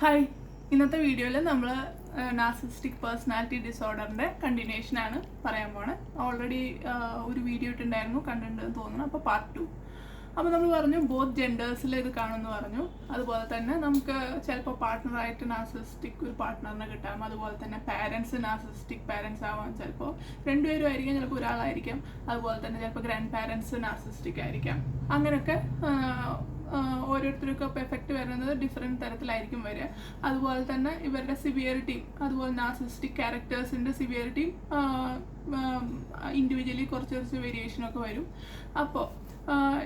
Hi, ഇന്നത്തെ വീഡിയോയിൽ നമ്മൾ നാർസിസ്റ്റിക് പേഴ്സണാലിറ്റി ഡിസോർഡറിൻ്റെ കണ്ടിന്യൂഷനാണ് പറയാൻ പോണത്. ഓൾറെഡി ഒരു വീഡിയോ ഇട്ടുണ്ടായിരുന്നു, കണ്ടിട്ടുണ്ടെന്ന് തോന്നുന്നു. അപ്പോൾ പാർട്ട് 2. അപ്പോൾ നമ്മൾ പറഞ്ഞു ബോത്ത് ജെൻഡേഴ്സിൽ ഇത് കാണുമെന്ന് പറഞ്ഞു. അതുപോലെ തന്നെ നമുക്ക് ചിലപ്പോൾ പാർട്ട്ണറായിട്ട് നാർസിസ്റ്റിക് ഒരു പാർട്ട്ണറിനെ കിട്ടാം. അതുപോലെ തന്നെ പാരൻസ് നാർസിസ്റ്റിക് പാരൻസ് ആവാം. ചിലപ്പോൾ രണ്ടുപേരും ആയിരിക്കാം, ചിലപ്പോൾ ഒരാളായിരിക്കാം. അതുപോലെ തന്നെ ചിലപ്പോൾ ഗ്രാൻഡ് പാരൻസ് നാർസിസ്റ്റിക് ആയിരിക്കാം. അങ്ങനെയൊക്കെ ഓരോരുത്തർക്കും എഫക്റ്റ് വരുന്നത് ഡിഫറെൻറ്റ് തരത്തിലായിരിക്കും വരിക. അതുപോലെ തന്നെ ഇവരുടെ സിവിയറിറ്റിയും അതുപോലെ നാർസിസ്റ്റിക് ക്യാരക്ടേഴ്സിൻ്റെ സിവിയറിറ്റിയും ഇൻഡിവിജ്വലി കുറച്ച് വേരിയേഷനൊക്കെ വരും. അപ്പോൾ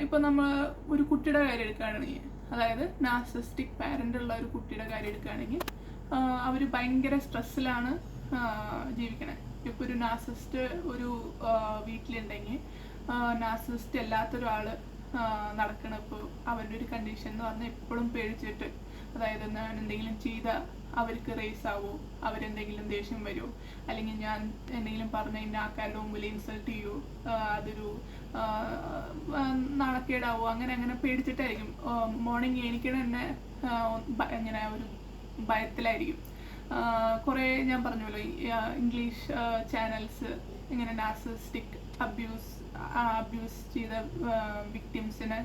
ഇപ്പോൾ നമ്മൾ ഒരു കുട്ടിയുടെ കാര്യം എടുക്കുകയാണെങ്കിൽ, അതായത് നാർസിസ്റ്റിക് പാരൻ്റ് ഉള്ള ഒരു കുട്ടിയുടെ കാര്യം എടുക്കുകയാണെങ്കിൽ, അവർ ഭയങ്കര സ്ട്രെസ്സിലാണ് ജീവിക്കണത്. ഇപ്പോൾ ഒരു നാർസിസ്റ്റ് ഒരു വീട്ടിലുണ്ടെങ്കിൽ നാർസിസ്റ്റ് അല്ലാത്തൊരാൾ നടക്കണം. ഇപ്പോൾ അവരുടെ ഒരു കണ്ടീഷൻ എന്ന് പറഞ്ഞാൽ എപ്പോഴും പേടിച്ചിട്ട്, അതായത് ഞാൻ എന്തെങ്കിലും ചെയ്താൽ അവർക്ക് റേസ് ആവുമോ, അവരെന്തെങ്കിലും ദേഷ്യം വരുമോ, അല്ലെങ്കിൽ ഞാൻ എന്തെങ്കിലും പറഞ്ഞു കഴിഞ്ഞാൽ ആൾക്കാരുടെ മുമ്പിൽ ഇൻസൾട്ട് ചെയ്യുമോ, അതൊരു നാണക്കേടാവോ, അങ്ങനെ പേടിച്ചിട്ടായിരിക്കും. മോർണിംഗ് എണീക്കണ തന്നെ ഇങ്ങനെ ഒരു ഭയത്തിലായിരിക്കും. കുറേ ഞാൻ പറഞ്ഞല്ലോ, ഇംഗ്ലീഷ് ചാനൽസ് ഇങ്ങനെ നാർസിസ്റ്റിക് അബ്യൂസ് ചെയ്ത വിക്ടിംസിന്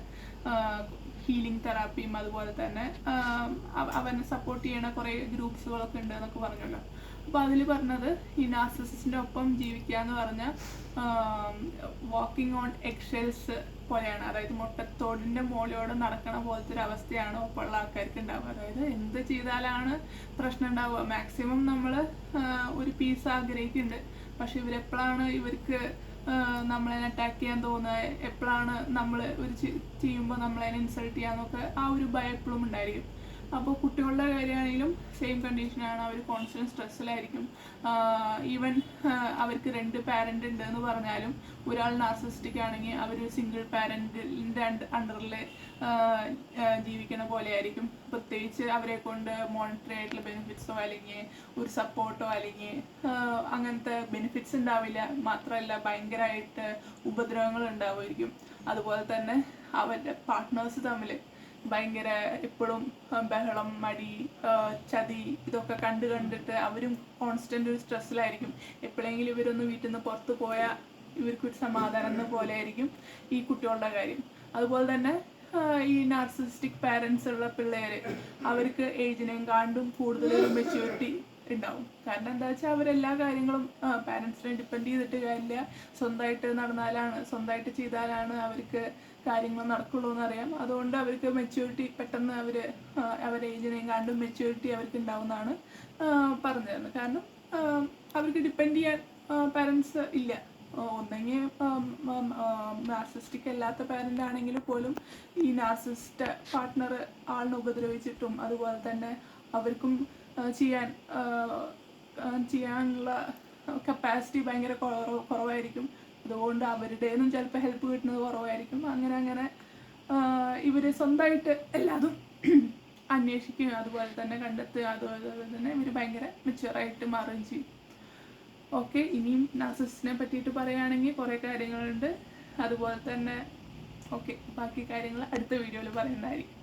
ഹീലിംഗ് തെറാപ്പിയും അതുപോലെ തന്നെ അവനെ സപ്പോർട്ട് ചെയ്യണ കുറേ ഗ്രൂപ്പ്സുകളൊക്കെ ഉണ്ട് എന്നൊക്കെ പറഞ്ഞല്ലോ. അപ്പോൾ അതിൽ പറഞ്ഞത് ഈ നാർസിസിസ്റ്റിൻ്റെ ഒപ്പം ജീവിക്കുക എന്ന് പറഞ്ഞാൽ വാക്കിംഗ് ഓൺ എഗ്ഷെൽസ് പോലെയാണ്. അതായത് മുട്ടത്തോടിൻ്റെ മുകളിലൂടെ നടക്കണ പോലത്തെ ഒരു അവസ്ഥയാണ് ഒപ്പമുള്ള ആൾക്കാർക്ക് ഉണ്ടാവുക. അതായത് എന്ത് ചെയ്താലാണ് പ്രശ്നം ഉണ്ടാവുക. മാക്സിമം നമ്മൾ ഒരു പീസ് ആഗ്രഹിക്കുന്നുണ്ട്, പക്ഷെ ഇവരെപ്പോഴാണ് ഇവർക്ക് നമ്മളെ അറ്റാക്ക് ചെയ്യാൻ തോന്നുക, എപ്പോഴാണ് നമ്മൾ ഒരു ചെയ്യുമ്പോൾ നമ്മളതിനെ ഇൻസൾട്ട് ചെയ്യാന്നൊക്കെ ആ ഒരു ഭയം എപ്പോഴും ഉണ്ടായിരിക്കും. അപ്പോൾ കുട്ടികളുടെ കാര്യമാണെങ്കിലും സെയിം കണ്ടീഷനാണ്. അവർ കോൺസ്റ്റന്റ് സ്ട്രെസ്സിലായിരിക്കും. ഈവൻ അവർക്ക് 2 പാരൻ്റ് ഉണ്ട് എന്ന് പറഞ്ഞാലും ഒരാൾ നാർസിസ്റ്റിക് ആണെങ്കിൽ അവർ സിംഗിൾ പാരൻ്റിൻ്റെ അണ്ടറിൽ ജീവിക്കണ പോലെ ആയിരിക്കും. പ്രത്യേകിച്ച് അവരെ കൊണ്ട് മോണിറ്ററി ആയിട്ടുള്ള ബെനിഫിറ്റ്സോ അല്ലെങ്കിൽ ഒരു സപ്പോർട്ടോ അല്ലെങ്കിൽ അങ്ങനത്തെ ബെനിഫിറ്റ്സ് ഉണ്ടാവില്ല. മാത്രമല്ല ഭയങ്കരമായിട്ട് ഉപദ്രവങ്ങൾ ഉണ്ടാവുമായിരിക്കും. അതുപോലെ തന്നെ അവരുടെ പാർട്ട്നേഴ്സ് തമ്മിൽ ഭയങ്കര എപ്പോഴും ബഹളം, മടി, ചതി ഇതൊക്കെ കണ്ടിട്ട് അവരും കോൺസ്റ്റന്റ് ഒരു സ്ട്രെസ്സിലായിരിക്കും. എപ്പോഴെങ്കിലും ഇവരൊന്ന് വീട്ടിൽ നിന്ന് പുറത്ത് പോയാൽ ഇവർക്കൊരു സമാധാനം എന്ന പോലെ ആയിരിക്കും ഈ കുട്ടികളുടെ കാര്യം. അതുപോലെ തന്നെ ഈ നാർസിസ്റ്റിക് പാരൻസ് ഉള്ള പിള്ളേർ, അവർക്ക് ഏജിനെയും കാണ്ടും കൂടുതൽ മെച്യൂരിറ്റി ഉണ്ടാവും. കാരണം എന്താ വെച്ചാൽ അവരെല്ലാ കാര്യങ്ങളും പാരൻസിനെ ഡിപ്പെൻഡ് ചെയ്തിട്ട് കാര്യമില്ല. സ്വന്തമായിട്ട് നടന്നാലാണ്, സ്വന്തമായിട്ട് ചെയ്താലാണ് അവർക്ക് കാര്യങ്ങൾ നടക്കുള്ളൂ എന്നറിയാം. അതുകൊണ്ട് അവർക്ക് മെച്യൂരിറ്റി പെട്ടെന്ന് അവരുടെ ഏജിനെയും കാണ്ടും മെച്യൂരിറ്റി അവർക്ക് ഉണ്ടാവുന്നതാണ് പറഞ്ഞു തരുന്നത്. കാരണം അവർക്ക് ഡിപ്പെൻഡ് ചെയ്യാൻ പാരൻസ് ഇല്ല. ഒന്നെങ്കിൽ നാർസിസ്റ്റിക് അല്ലാത്ത പാരൻ്റ് ആണെങ്കിൽ പോലും ഈ നാർസിസ്റ്റ് പാർട്ട്ണർ ആളിനെ ഉപദ്രവിച്ചിട്ടും അതുപോലെ തന്നെ അവർക്കും ചെയ്യാനുള്ള കപ്പാസിറ്റി ഭയങ്കര കുറവായിരിക്കും. അതുകൊണ്ട് അവരുടേന്നും ചിലപ്പോൾ ഹെൽപ്പ് കിട്ടുന്നത് കുറവായിരിക്കും. അങ്ങനെ ഇവർ സ്വന്തമായിട്ട് എല്ലാതും അന്വേഷിക്കുകയും അതുപോലെ തന്നെ കണ്ടെത്തുക, അതുപോലെ തന്നെ ഇവർ ഭയങ്കര മെച്യൂറായിട്ട് മാറുകയും ചെയ്യും. ഓക്കെ, ഇനിയും നാർസിസിസ്റ്റിനെ പറ്റിയിട്ട് പറയുകയാണെങ്കിൽ കുറേ കാര്യങ്ങളുണ്ട്. അതുപോലെ തന്നെ ബാക്കി കാര്യങ്ങൾ അടുത്ത വീഡിയോയിൽ പറയുന്നതായിരിക്കും.